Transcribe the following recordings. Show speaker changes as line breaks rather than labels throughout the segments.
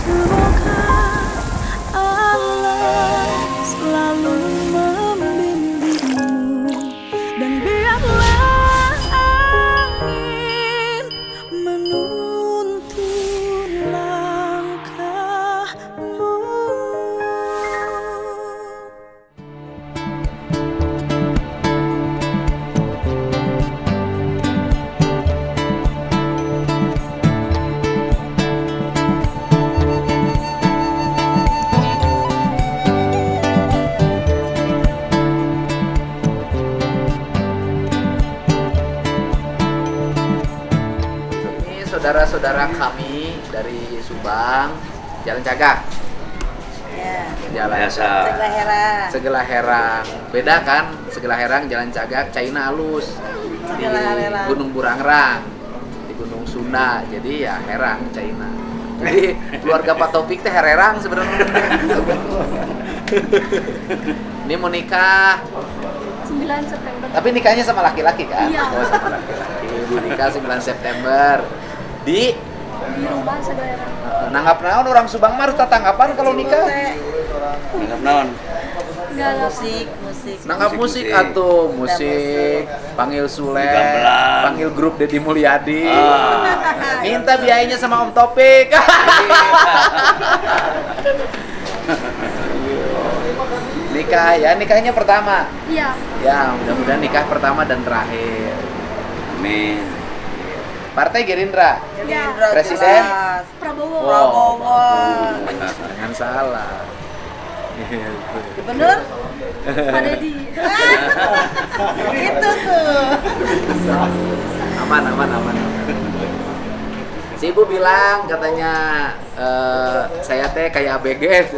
Semoga Allah selalu membimbingmu dan biarlah angin menuntun langkahmu.
Ini saudara-saudara kami dari Subang, Jalan Cagak.
Ya,
Jalan
Segala Herang.
Segala Herang. Beda kan? Segala Herang, Jalan Cagak, China halus. Di
Segala Herang.
Gunung Burangrang, di Gunung Sunda. Jadi ya Herang, China. Jadi keluarga Pak Taufik teh hererang sebenarnya. Ini mau nikah,
9 September.
tapi nikahnya sama laki-laki kan?
Iya.
Oh, sama laki-laki. Ibu nikah 9 September. Di
Di rumah saudara.
nanggap naon orang Subang mah harus tatanggapan kalau nikah.
Nanggap naon?
Enggak lah.
Musik.
Nanggap musik atuh, musik, panggil Sule,
Gamelan.
panggil grup Deddy Mulyadi.
Ah.
Minta biayanya sama Om Topik. Nikah ya, nikahnya pertama.
Iya.
Ya, mudah-mudahan nikah pertama dan terakhir.
Amin.
Partai Gerindra.
Gerindra
Presiden?
jelas.
Prabowo.
Prabowo.
Jangan salah.
Bener?
Pak Deddy.
Itu tuh.
Aman. Si ibu bilang katanya saya teh kayak ABG.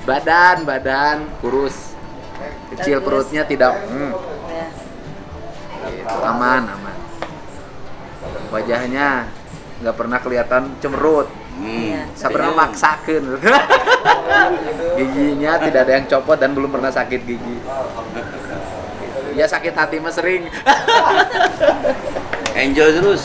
badan kurus, kecil
Bagus.
perutnya tidak.
Ya.
Gitu, aman. Wajahnya nggak pernah kelihatan cemerut.
Iya.
Saya pernah maksakeun. Giginya tidak ada yang copot dan belum pernah sakit gigi. Ya sakit hati mah sering.
Enjoy terus.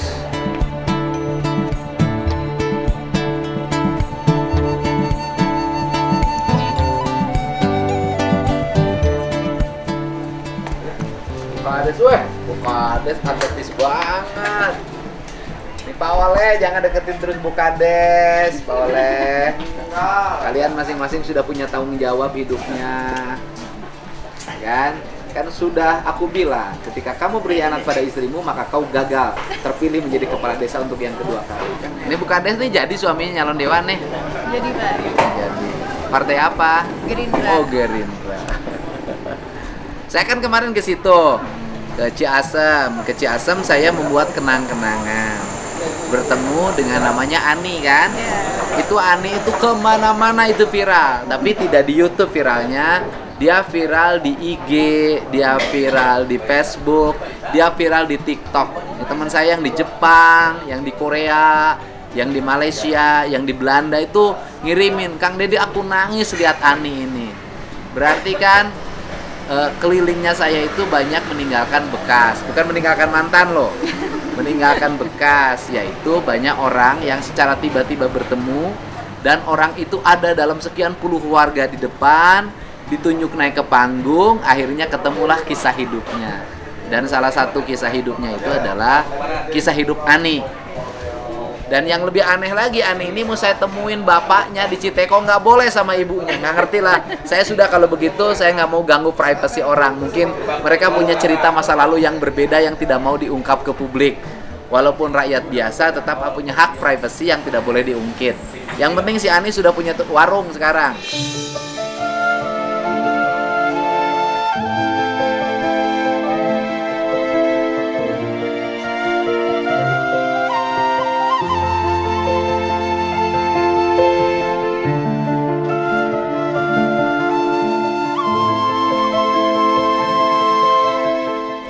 Bukades weh, Bukades atletis banget. Nih Pak Oleh, jangan deketin terus Bukades, Pak Oleh. Kalian masing-masing sudah punya tanggung jawab hidupnya, kan? Kan sudah aku bilang, ketika kamu berkhianat pada istrimu, maka kau gagal terpilih menjadi kepala desa untuk yang kedua kali. Kan? Ini Bukades nih jadi suaminya nyalon dewan nih.
Jadi baik.
Jadi partai apa?
Gerindra.
Oh Gerindra. Saya kan kemarin ke situ, ke Ciasem. Ke Ciasem saya membuat kenang-kenangan. Bertemu dengan namanya Ani kan? Itu Ani itu kemana-mana itu viral. Tapi tidak di YouTube viralnya. Dia viral di IG, dia viral di Facebook, dia viral di TikTok. Ya, teman saya yang di Jepang, yang di Korea, yang di Malaysia, yang di Belanda itu ngirimin, Kang Deddy aku nangis lihat Ani ini. Berarti kan kelilingnya saya itu banyak meninggalkan bekas, bukan meninggalkan mantan loh, meninggalkan bekas, yaitu banyak orang yang secara tiba-tiba bertemu dan orang itu ada dalam sekian puluh warga di depan, ditunjuk naik ke panggung, akhirnya ketemulah kisah hidupnya. Dan salah satu kisah hidupnya itu adalah kisah hidup Ani. Dan yang lebih aneh lagi, Ani ini mau saya temuin bapaknya di Citeko, nggak boleh sama ibunya, nggak ngerti lah. Saya sudah kalau begitu, saya nggak mau ganggu privasi orang. Mungkin mereka punya cerita masa lalu yang berbeda yang tidak mau diungkap ke publik. Walaupun rakyat biasa, tetap punya hak privasi yang tidak boleh diungkit. Yang penting si Ani sudah punya warung sekarang.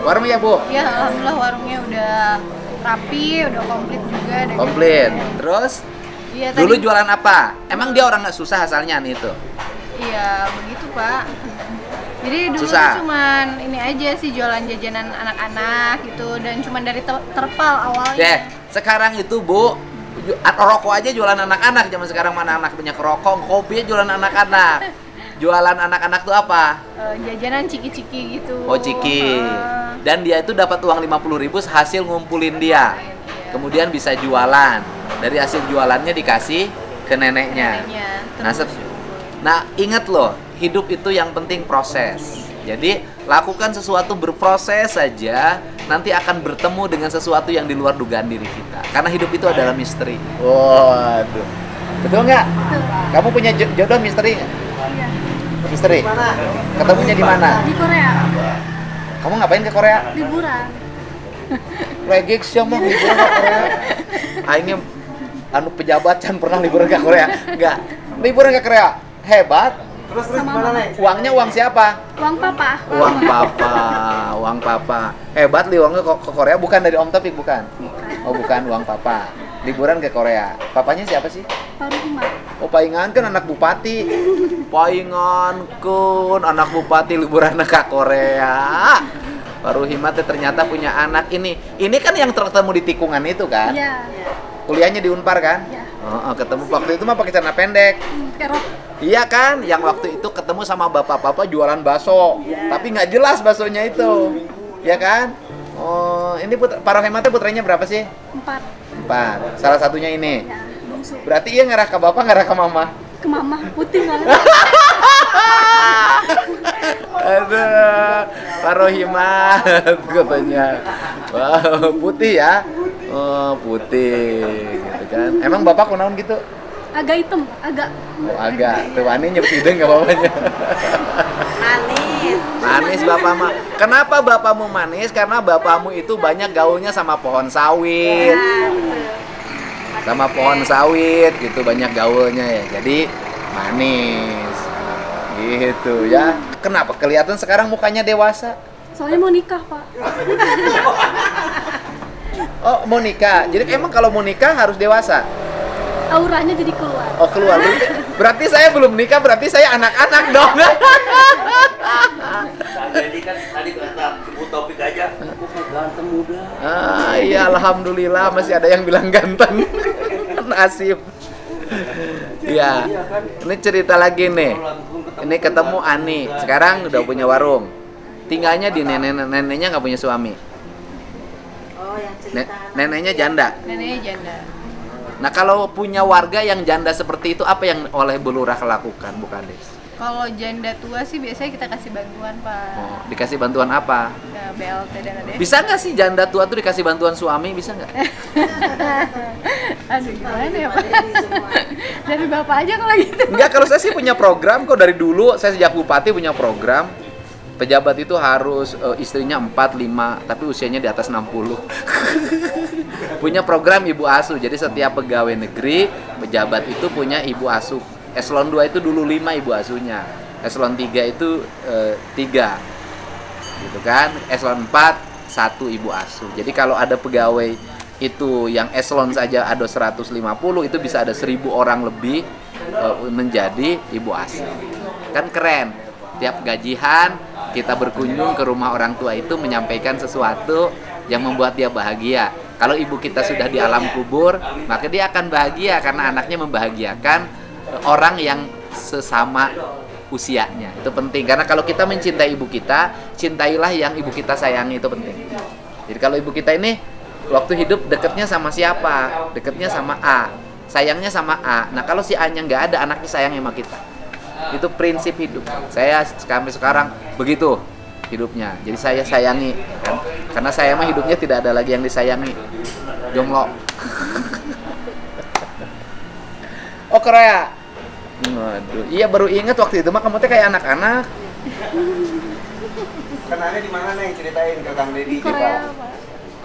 Warung ya Bu?
Ya alhamdulillah warungnya udah rapi, udah komplit juga.
Komplit. Terus
Iya,
dulu
tadi-
jualan apa? Emang dia orang nggak susah asalnya Ani itu?
Iya begitu Pak. Jadi dulu
Susah.
tuh cuman ini aja sih jualan jajanan anak-anak gitu dan cuman dari terpal awalnya.
Deh, sekarang itu Bu Rokok aja jualan anak-anak, zaman sekarang mana anak banyak rokok, kopi jualan anak-anak. Jualan anak-anak tuh apa?
Jajanan ciki-ciki gitu.
Oh, ciki. Dan dia itu dapat uang 50.000 hasil ngumpulin dia. Kemudian bisa jualan. Dari hasil jualannya dikasih ke neneknya. Nah, ingat loh, hidup itu yang penting proses. Jadi, lakukan sesuatu berproses saja, nanti akan bertemu dengan sesuatu yang di luar dugaan diri kita. Karena hidup itu adalah misteri. Waduh. Betul nggak? Kamu punya jodoh misteri nggak?
Iya.
Misteri? Ketemunya di mana?
Di Korea.
Kamu ngapain ke Korea?
Liburan.
Legek siapa liburan ke Korea? Aingnya pejabat can pernah liburan ke Korea? Enggak. Liburan ke Korea. Hebat.
Terus gimana nih?
Uangnya uang siapa?
Uang papa.
Uang papa. Hebat liburan ke Korea, bukan dari Om Taufik, bukan? Oh, bukan, uang papa. Liburan ke Korea. Papanya siapa sih?
Baru Hima.
Oh, Paingan kan anak bupati. Paingan kan anak bupati liburan ke Korea. Baru Hima ternyata punya anak ini. Ini kan yang tertemu di tikungan itu kan?
Iya.
Kuliahnya di Unpar kan?
Iya.
Ketemu waktu itu mah pakai celana pendek.
Kerok.
Iya kan? Yang waktu itu ketemu sama bapak-bapak jualan bakso. Tapi nggak jelas baksonya itu. Ya kan? Oh, ini Pak Rohema putranya berapa sih?
4.
4. Salah satunya ini.
Ya, bungsu.
Berarti iya ngarah ke bapak, ngarah ke mama.
Ke mama putih banget.
Aduh, Pak Rohima katanya. Wow, putih ya. Oh, putih gitu kan. Emang bapak kunaon gitu?
Agak hitam, agak.
Oh, agak. Tuh Ani nyep hidung enggak bapaknya.
Manis.
Manis bapak mah. Kenapa bapakmu manis? Karena bapakmu itu banyak gaulnya sama pohon sawit. Sama pohon sawit gitu, banyak gaulnya ya. Jadi manis. Gitu ya. Kenapa kelihatan sekarang mukanya dewasa?
Soalnya mau nikah, Pak.
Oh, mau nikah. Jadi emang kalau mau nikah harus dewasa?
Auranya jadi keluar.
Oh, keluar. Berarti saya belum nikah, berarti saya anak-anak dong.
Jadi kan tadi kata Ibu Topik aja, ganteng muda.
Iya, alhamdulillah masih ada yang bilang ganteng. Nasib. Iya. Ini cerita lagi nih. Ini ketemu Ani. Sekarang udah punya warung. Tinggalnya di neneknya nggak punya suami.
Oh, yang cerita.
Neneknya janda.
Neneknya janda.
Nah, kalau punya warga yang janda seperti itu, apa yang oleh Bu Lurah lakukan, Bu Kades?
Kalau janda tua sih biasanya kita kasih bantuan, Pak.
Oh, dikasih bantuan apa?
Ya, BLT dan ada.
Bisa nggak sih janda tua tuh dikasih bantuan suami? Bisa nggak?
Aduh, gimana ya, Pak? Dari Bapak aja kalau gitu.
Enggak, kalau saya sih punya program kok dari dulu. Saya sejak bupati punya program. Pejabat itu harus istrinya 4, 5, tapi usianya di atas 60. Punya program ibu asuh. Jadi setiap pegawai negeri, pejabat itu punya ibu asuh. Eselon 2 itu dulu 5 ibu asuhnya. Eselon 3 itu 3. Gitu kan? Eselon 4 1 ibu asuh. Jadi kalau ada pegawai itu yang eselon saja ada 150, itu bisa ada 1.000 orang lebih menjadi ibu asuh. Kan keren. Tiap gajian kita berkunjung ke rumah orang tua itu menyampaikan sesuatu yang membuat dia bahagia. Kalau ibu kita sudah di alam kubur, maka dia akan bahagia karena anaknya membahagiakan orang yang sesama usianya. Itu penting karena kalau kita mencintai ibu kita, cintailah yang ibu kita sayangi, itu penting. Jadi kalau ibu kita ini waktu hidup dekatnya sama siapa? Dekatnya sama A, sayangnya sama A. Nah, kalau si A-nya nggak ada, anaknya sayang sama kita. Itu prinsip hidup. Saya sampai sekarang begitu hidupnya. Jadi saya sayangi kan? Karena saya mah hidupnya tidak ada lagi yang disayangi. Jomblo. Oh, Korea. Waduh, iya baru ingat waktu itu mah kamu teh kayak anak-anak.
Kenalnya di mana nih, ceritain ke Kang Deddy.
Di Korea, Pak.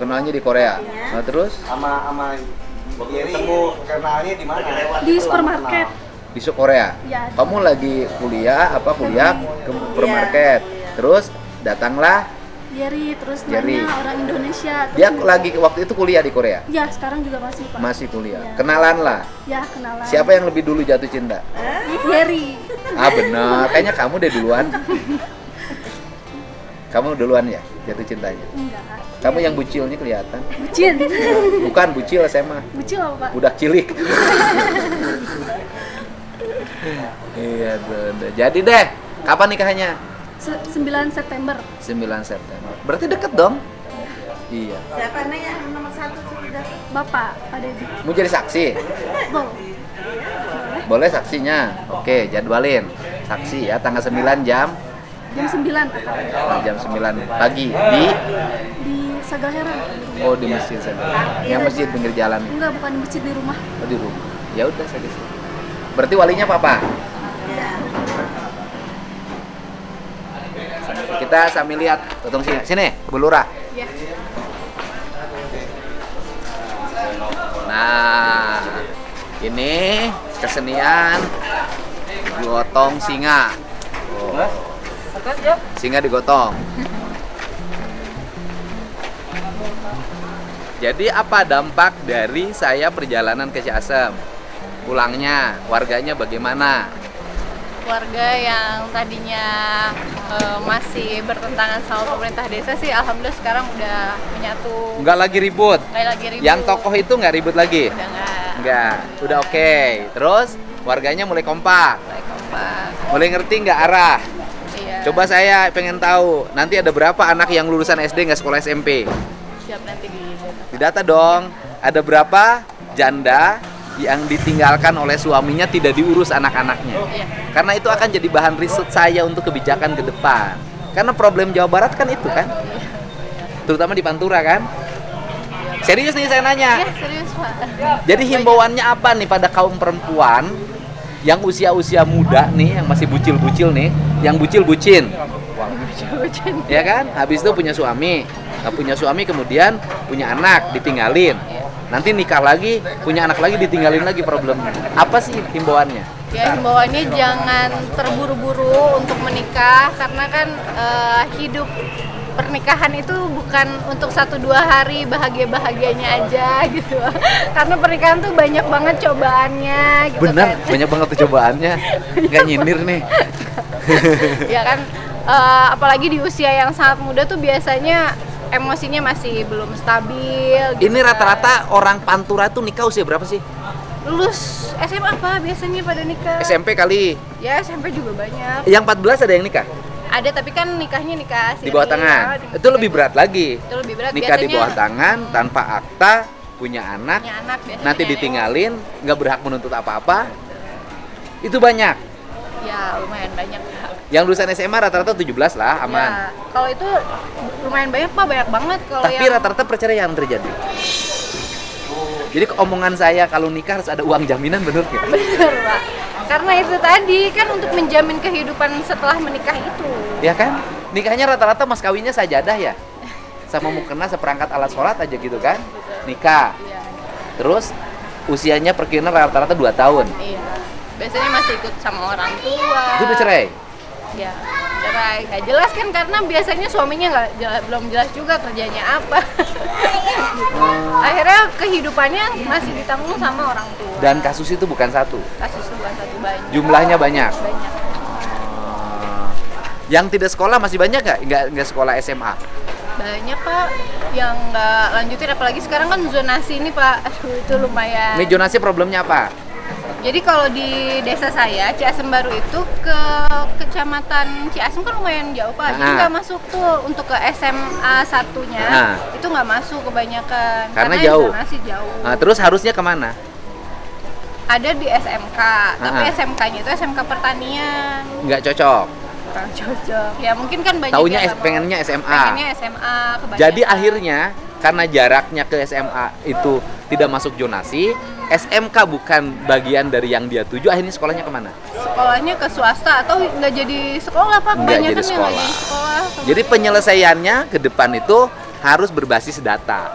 Kenalnya di Korea. Nah, terus
Sama Yeri kenalnya di mana?
Di supermarket.
di Korea.
Ya.
Kamu lagi kuliah ke supermarket. Terus datanglah
Yeri, terus
Yeri.
nanya orang Indonesia. Terus
dia lagi waktu itu kuliah di Korea.
Ya, sekarang juga masih, Pak.
Masih kuliah.
Ya.
Kenalan lah.
Ya, kenalan.
Siapa yang lebih dulu jatuh cinta?
Yeri.
Ah, benar. Kayaknya kamu deh duluan. Kamu duluan ya jatuh cintanya?
Enggak.
Kamu yang bucilnya kelihatan.
Bucin.
Bukan bucil SMA.
Bucin apa, Pak?
Budak cilik. Iya tuh. Jadi deh, kapan nikahnya?
9 September.
9 September. Berarti deket dong? Iya.
Siapa nih yang nomor 1 sudah?
Bapak, Pak Dedi.
Mau jadi saksi?
Boleh.
Boleh saksinya. Oke, jadwalin. Saksi ya, tanggal 9 jam
Jam 9 akan.
jam 9 pagi di
Sagal Heran.
oh di masjid sana. Yang masjid pinggir jalan.
Enggak, bukan di masjid, di rumah.
Oh, di rumah. Ya udah saya kesini. Berarti walinya papa.
Ya.
Kita sambil lihat totong sini. Sini, Bu Lurah.
Ya.
Nah, ini kesenian gotong singa. Oh. Singa digotong. Jadi apa dampak dari saya perjalanan ke Ciasem? Pulangnya, warganya bagaimana?
Warga yang tadinya masih bertentangan sama pemerintah desa sih alhamdulillah sekarang udah menyatu.
Nggak lagi ribut?
Kayak lagi ribut.
Yang tokoh itu nggak ribut lagi?
Udah nggak.
Nggak, udah oke. Terus warganya mulai kompak,
Mulai kompak.
mulai ngerti nggak arah.
Iya.
Coba saya pengen tahu, nanti ada berapa anak yang lulusan SD nggak sekolah SMP?
Siap nanti
Di data dong, ada berapa janda yang ditinggalkan oleh suaminya tidak diurus anak-anaknya.
Iya.
Karena itu akan jadi bahan riset saya untuk kebijakan ke depan. Karena problem Jawa Barat kan itu kan, terutama di Pantura kan. Serius nih saya nanya.
Iya, serius Pak.
Jadi himbauannya apa nih pada kaum perempuan yang usia-usia muda nih, yang masih bucil-bucil nih, yang bucil-bucin,
Bucin.
ya kan? Habis itu punya suami, nggak punya suami kemudian punya anak ditinggalin, nanti nikah lagi, punya anak lagi ditinggalin lagi problemnya. Apa sih himbauannya?
Ya himbauannya jangan terburu-buru untuk menikah karena kan hidup pernikahan itu bukan untuk 1-2 hari bahagia-bahagianya aja gitu. Karena pernikahan tuh banyak banget cobaannya gitu.
Bener,
kan.
banyak banget tuh cobaannya, nggak nyindir nih.
Ya kan apalagi di usia yang sangat muda tuh biasanya emosinya masih belum stabil gitu.
Ini rata-rata orang Pantura tuh nikah usia berapa sih?
Lulus SMA apa biasanya pada nikah?
SMP kali.
Ya SMP juga banyak.
Yang 14 ada yang nikah?
Ada tapi kan nikahnya nikah
Di bawah tangan. Itu lebih berat lagi.
Itu lebih berat.
Nikah di
Biasanya
bawah tangan tanpa akta, punya anak,
punya anak biasanya
nanti
nenek.
ditinggalin, nggak berhak menuntut apa-apa. Itu banyak.
Ya lumayan banyak.
Yang lulusan SMA rata-rata 17 lah, aman.
Ya, kalau itu lumayan banyak Pak, banyak banget kalau
Tapi
yang
rata-rata perceraian terjadi. Jadi omongan saya kalau nikah harus ada uang jaminan, bener nggak?
bener Pak. Karena itu tadi kan untuk menjamin kehidupan setelah menikah itu.
Ya kan? Nikahnya rata-rata mas kawinnya sajadah ya? Sama mukena seperangkat alat sholat aja gitu kan? Nikah.
Iya.
Terus usianya perkiraan rata-rata 2 tahun.
Iya. Biasanya masih ikut sama orang tua.
Itu udah cerai?
Ya, cerai. Nggak jelas kan karena biasanya suaminya belum jelas juga kerjanya apa. Akhirnya kehidupannya masih ditanggung sama orang tua.
Dan kasus itu bukan satu.
Kasus bukan satu banyak.
Jumlahnya banyak.
Banyak.
Yang tidak sekolah masih banyak nggak? Nggak sekolah SMA?
Banyak Pak yang nggak lanjutin apalagi sekarang kan zonasi ini Pak. Aduh itu lumayan.
Ini zonasi problemnya apa?
Jadi kalau di desa saya, Ciasem Baru itu ke kecamatan Ciasem kan lumayan jauh Pak. Jadi
Nah.
nggak masuk tuh untuk ke SMA satunya.
Nah.
Itu nggak masuk kebanyakan.
Karena jauh.
Zonasi jauh.
Nah, terus harusnya kemana?
Ada di SMK, tapi
Ah.
SMK-nya itu SMK Pertanian.
Nggak cocok.
Kurang cocok. Ya mungkin kan banyak
Taunya
yang nggak mau.
pengennya SMA.
Pengennya SMA kebanyakan.
Jadi akhirnya karena jaraknya ke SMA itu tidak masuk zonasi, SMK bukan bagian dari yang dia tuju, akhirnya sekolahnya kemana?
sekolahnya ke swasta atau nggak jadi sekolah Pak.
Nggak
Kebanyakan
jadi
yang
sekolah.
nggak jadi sekolah.
Jadi penyelesaiannya ke depan itu harus berbasis data.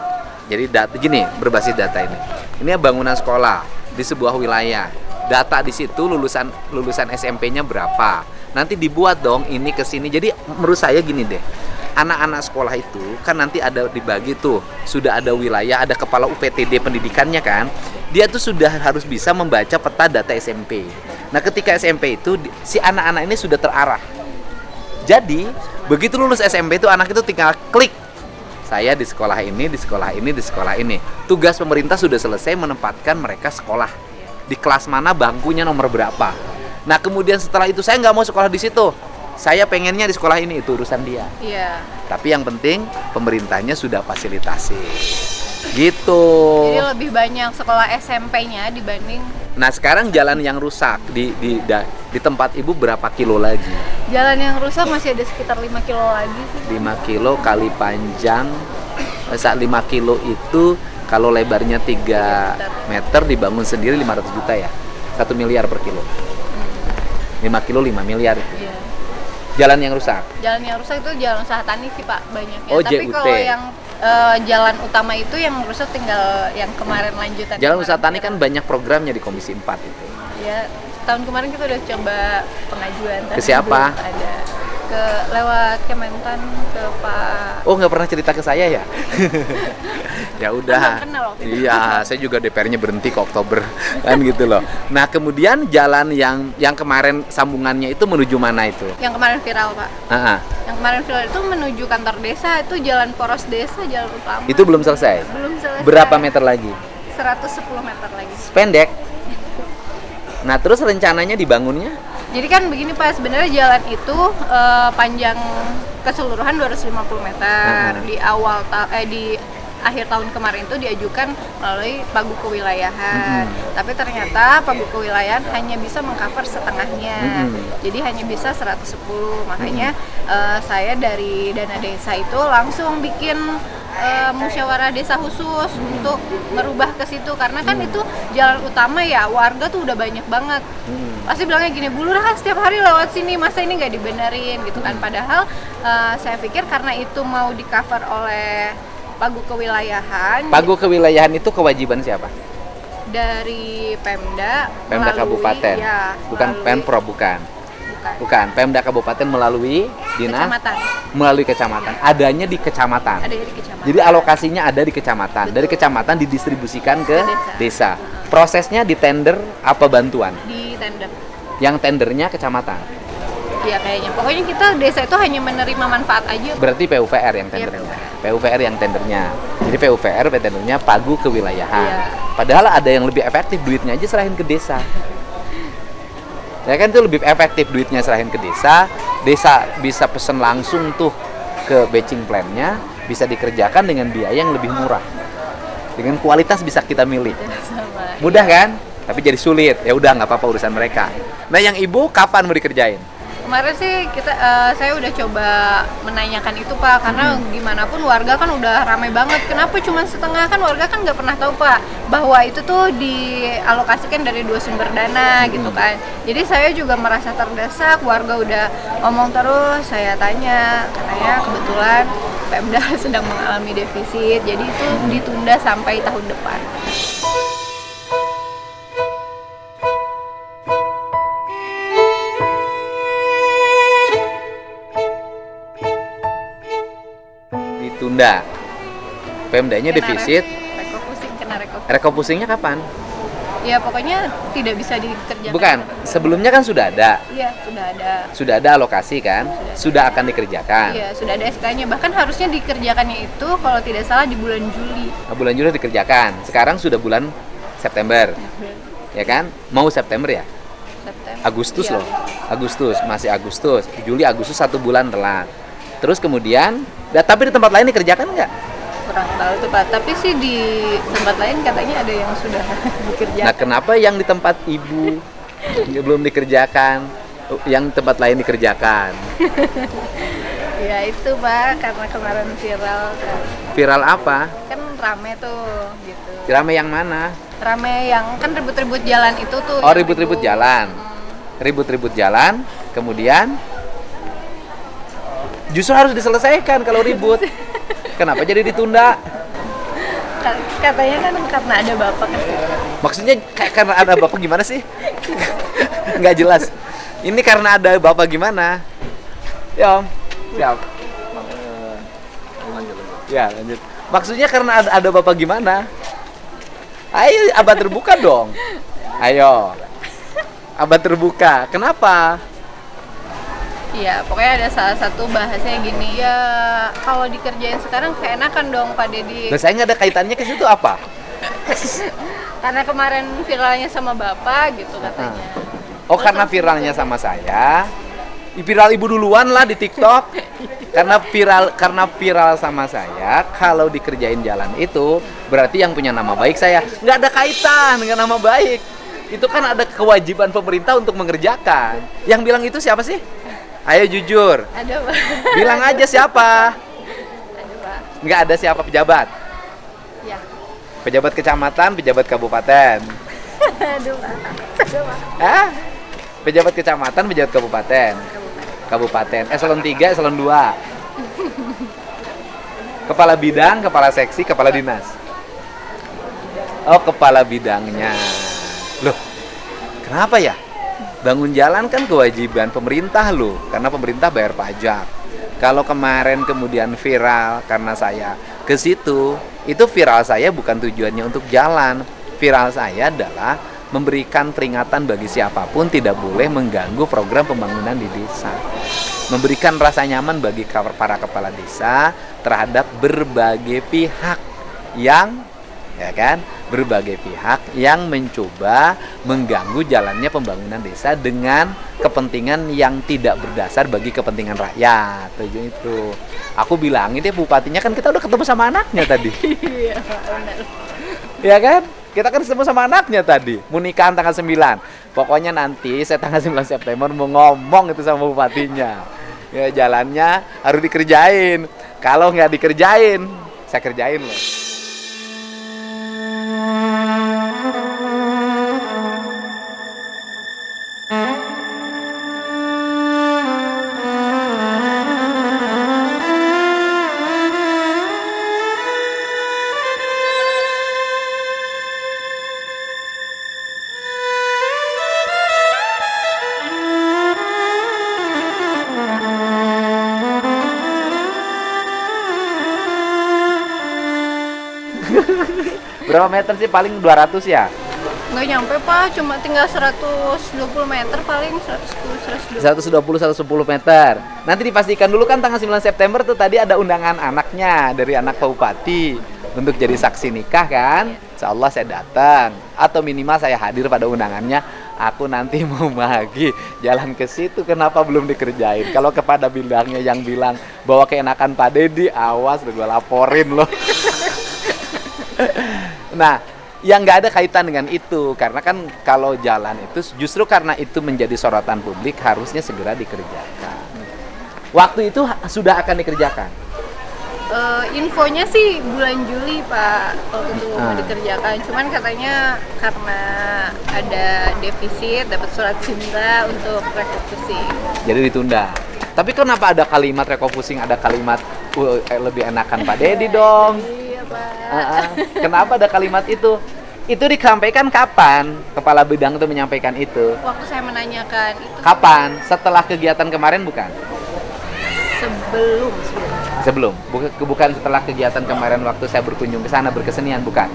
Jadi gini, berbasis data ini. Ini bangunan sekolah di sebuah wilayah. Data di situ lulusan SMP-nya berapa. Nanti dibuat dong ini ke sini. Jadi menurut saya gini deh. Anak-anak sekolah itu kan nanti ada dibagi tuh, sudah ada wilayah, ada kepala UPTD pendidikannya kan. Dia tuh sudah harus bisa membaca peta data SMP. Nah, ketika SMP itu si anak-anak ini sudah terarah. Jadi begitu lulus SMP itu anak itu tinggal klik, saya di sekolah ini, di sekolah ini, di sekolah ini. Tugas pemerintah sudah selesai menempatkan mereka sekolah di kelas mana, bangkunya nomor berapa. Nah kemudian setelah itu saya nggak mau sekolah di situ, saya pengennya di sekolah ini, itu urusan dia.
Iya.
Tapi yang penting pemerintahnya sudah fasilitasi. Gitu.
Jadi lebih banyak sekolah SMP-nya dibanding.
Nah sekarang jalan yang rusak di tempat ibu berapa kilo lagi?
Jalan yang rusak masih ada sekitar 5 kilo lagi sih.
5 kilo kali panjang, saat 5 kilo itu kalau lebarnya 3 meter dibangun sendiri 500 juta ya? 1 miliar per kilo. 5 kilo 5 miliar itu.
Iya.
Jalan yang rusak?
Jalan yang rusak itu jalan usaha tani sih Pak, banyaknya.
Oh,
Tapi
JUT.
kalau yang jalan utama itu yang rusak tinggal yang kemarin lanjutan.
Jalan usaha tani kan banyak programnya di Komisi 4 itu.
Ya, tahun kemarin kita udah coba pengajuan.
Ke siapa?
Belum ada. Ke lewat Kementan ke Pak.
Oh nggak pernah cerita ke saya ya? Ya udah.
Belum kenal waktu itu.
Iya, saya juga DPR-nya berhenti ke Oktober kan gitu loh. Nah kemudian jalan yang kemarin sambungannya itu menuju mana itu?
Yang kemarin viral Pak.
Ah,
Yang kemarin viral itu menuju kantor desa, itu jalan poros desa, jalan utama.
itu belum selesai.
Belum selesai.
Berapa meter lagi?
110 meter lagi.
Pendek. Nah terus rencananya dibangunnya?
Jadi kan begini Pak, sebenarnya jalan itu panjang keseluruhan 250 meter. Di di akhir tahun kemarin itu diajukan melalui Paguk Kewilayahan. Tapi ternyata Paguk Kewilayahan hanya bisa mengcover setengahnya. Jadi hanya bisa 110. Makanya saya dari dana desa itu langsung bikin musyawarah desa khusus untuk merubah ke situ, karena kan itu jalan utama ya, warga tuh udah banyak banget. Pasti bilangnya gini, Bu Lurah setiap hari lewat sini, masa ini nggak dibenerin gitu kan. Padahal saya pikir karena itu mau di cover oleh Paguk Kewilayahan.
Paguk Kewilayahan itu kewajiban siapa?
Dari Pemda
Pemda
melalui,
Kabupaten,
ya,
bukan
melalui-
Pemprov, bukan. Pemda Kabupaten melalui dinas,
Kecamatan.
melalui kecamatan. Adanya di kecamatan.
Ada di kecamatan.
Jadi alokasinya ada di kecamatan. Dari kecamatan didistribusikan ke desa. Prosesnya di tender apa bantuan?
Di tender.
Yang tendernya kecamatan.
Iya kayaknya. Pokoknya kita desa itu hanya menerima manfaat aja.
Berarti PUVR yang tendernya. PUVR yang tendernya. Jadi PUVR tendernya Paguk Kewilayahan.
Iya.
Padahal ada yang lebih efektif, duitnya aja serahin ke desa. Ya kan itu lebih efektif, duitnya serahin ke desa. Desa bisa pesen langsung tuh ke batching plan-nya, bisa dikerjakan dengan biaya yang lebih murah. Dengan kualitas bisa kita milih.
Sama.
Mudah kan? Tapi jadi sulit. Ya udah nggak apa-apa urusan mereka. Nah, yang ibu kapan mau dikerjain?
Kemarin sih saya udah coba menanyakan itu Pak, karena gimana pun warga kan udah ramai banget. Kenapa cuma setengah, kan warga kan nggak pernah tahu Pak bahwa itu tuh dialokasikan dari 2 sumber dana gitu kan. Jadi saya juga merasa terdesak, warga udah ngomong terus, saya tanya, katanya kebetulan Pemda sedang mengalami defisit, jadi itu ditunda sampai tahun depan.
Ditunda. Pemdanya defisit.
Kena rekofusing.
Rekofusingnya kapan?
Ya pokoknya tidak bisa dikerjakan.
Bukan, sebelumnya kan sudah ada.
Iya, sudah ada.
Sudah ada alokasi kan? Sudah akan dikerjakan.
Iya, sudah ada SK-nya. Bahkan harusnya dikerjakannya itu kalau tidak salah di bulan Juli.
Nah, bulan Juli dikerjakan. Sekarang sudah bulan September. Ya kan? Mau September ya?
September.
Agustus
Iya.
loh. Agustus, masih Agustus. Juli, Agustus 1 bulan telat. Terus kemudian, tapi di tempat lain dikerjakan nggak?
Kurang tahu tuh Pak. Tapi sih di tempat lain katanya ada yang sudah dikerjakan.
Nah, kenapa yang di tempat ibu belum dikerjakan, yang tempat lain dikerjakan?
Ya itu Pak, karena kemarin viral kan.
Viral apa?
Kan rame tuh gitu.
Rame yang mana?
Rame yang kan ribut-ribut jalan itu tuh.
Oh,
yang
ribut-ribut
ribut.
jalan. Ribut-ribut jalan, kemudian justru harus diselesaikan kalau ribut. Kenapa jadi ditunda?
Katanya kan karena ada bapak kan.
Maksudnya karena ada bapak gimana sih? Nggak jelas. Ini karena ada bapak gimana? Ya, Om. Siap. Ya, lanjut. Maksudnya karena ada bapak gimana? Ayo, abah terbuka dong. Ayo. Abah terbuka. Kenapa?
Iya, pokoknya ada salah satu bahasanya gini, ya kalau dikerjain sekarang keenakan dong Pak Dedi.
Dan saya nggak ada kaitannya ke situ apa?
Karena kemarin viralnya sama Bapak gitu katanya.
Oh, karena viralnya sama saya. Viral ibu duluan lah di TikTok. Karena viral sama saya, kalau dikerjain jalan itu berarti yang punya nama baik saya. Nggak ada kaitan dengan nama baik. Itu kan ada kewajiban pemerintah untuk mengerjakan. Yang bilang itu siapa sih? Ayo jujur.
Ada Pak.
Bilang aja siapa?
Ada Pak.
Nggak ada siapa pejabat.
Ya.
Pejabat kecamatan, pejabat kabupaten.
Aduh Pak. Aduh Pak.
Hah? Pejabat kecamatan, pejabat kabupaten. Kabupaten, eselon 3, eselon 2. Kepala bidang, kepala seksi, kepala dinas. Oh, kepala bidangnya. Loh, kenapa ya? Bangun jalan kan kewajiban pemerintah loh, karena pemerintah bayar pajak. Kalau kemarin kemudian viral karena saya ke situ, itu viral saya bukan tujuannya untuk jalan. Viral saya adalah memberikan peringatan bagi siapapun tidak boleh mengganggu program pembangunan di desa. Memberikan rasa nyaman bagi para kepala desa terhadap berbagai pihak yang berbagai pihak yang mencoba mengganggu jalannya pembangunan desa dengan kepentingan yang tidak berdasar bagi kepentingan rakyat. Tujuan itu. Aku bilang ini bupatinya kan kita udah ketemu sama anaknya tadi.
Iya, benar.
Ya kan? Kita kan ketemu sama anaknya tadi. Mau nikahan tanggal 9. Pokoknya nanti saya tanggal 9 September mau ngomong itu sama bupatinya. Ya jalannya harus dikerjain. Kalau nggak dikerjain, saya kerjain loh. Berapa meter sih paling 200 ya?
Nggak nyampe Pak, cuma tinggal 120 meter paling 110
110 meter. Nanti dipastikan dulu kan tanggal 9 September tuh tadi ada undangan anaknya dari anak Pak Bupati untuk jadi saksi nikah kan? Insya Allah saya datang atau minimal saya hadir pada undangannya. Aku nanti mau bagi jalan ke situ, kenapa belum dikerjain? Kalau kepada bidangnya yang bilang bahwa keenakan Pak Dedi, awas gue laporin loh. Nah, yang nggak ada kaitan dengan itu, karena kan kalau jalan itu justru karena itu menjadi sorotan publik harusnya segera dikerjakan. Waktu itu sudah akan dikerjakan.
Infonya sih bulan Juli Pak waktu itu mau dikerjakan, cuman katanya karena ada defisit dapat surat cinta untuk refocusing.
Jadi ditunda. Tapi kenapa ada kalimat refocusing, ada kalimat lebih enakan Pak Dedi dong?
Iya Pak.
Kenapa ada kalimat itu? Itu disampaikan kapan? Kepala bidang itu menyampaikan itu.
Waktu saya menanyakan itu.
Kapan? Setelah kegiatan kemarin bukan? Sebelum. Bukan setelah kegiatan kemarin waktu saya berkunjung ke sana berkesenian, bukan.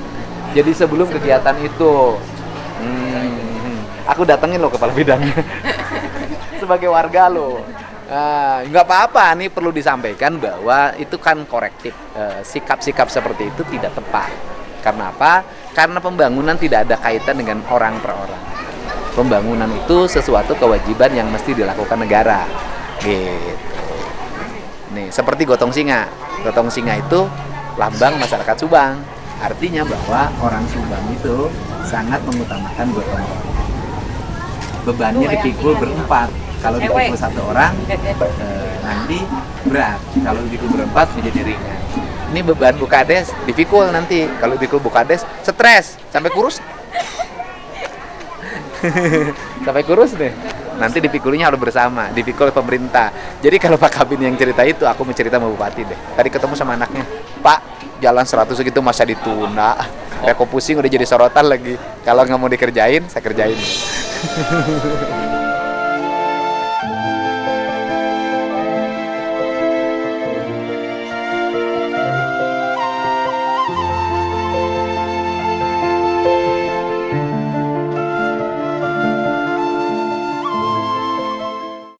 Jadi sebelum kegiatan itu. Aku datengin loh kepala bidangnya. Sebagai warga loh. Nggak apa-apa, nih perlu disampaikan bahwa itu kan korektif. Sikap-sikap seperti itu tidak tepat. Karena apa? Karena pembangunan tidak ada kaitan dengan orang per orang. Pembangunan itu sesuatu kewajiban yang mesti dilakukan negara. Gitu. Nih, seperti gotong singa. Gotong singa itu lambang masyarakat Subang. Artinya bahwa orang Subang itu sangat mengutamakan gotong royong. Bebannya dipikul berempat. Kalau dipikul satu orang, nanti berat. Kalau dipikul berempat, menjadi ringan. Ini beban Bukades dipikul nanti. Kalau dipikul Bukades, stres sampai kurus. Sampai kurus deh. Nanti dipikulinya harus bersama, dipikul pemerintah. Jadi kalau Pak Kabin yang cerita itu, aku mau cerita sama Bupati deh. Tadi ketemu sama anaknya, Pak, jalan 100 gitu masa ditunda. Reko pusing udah jadi sorotan lagi. Kalau nggak mau dikerjain, saya kerjain.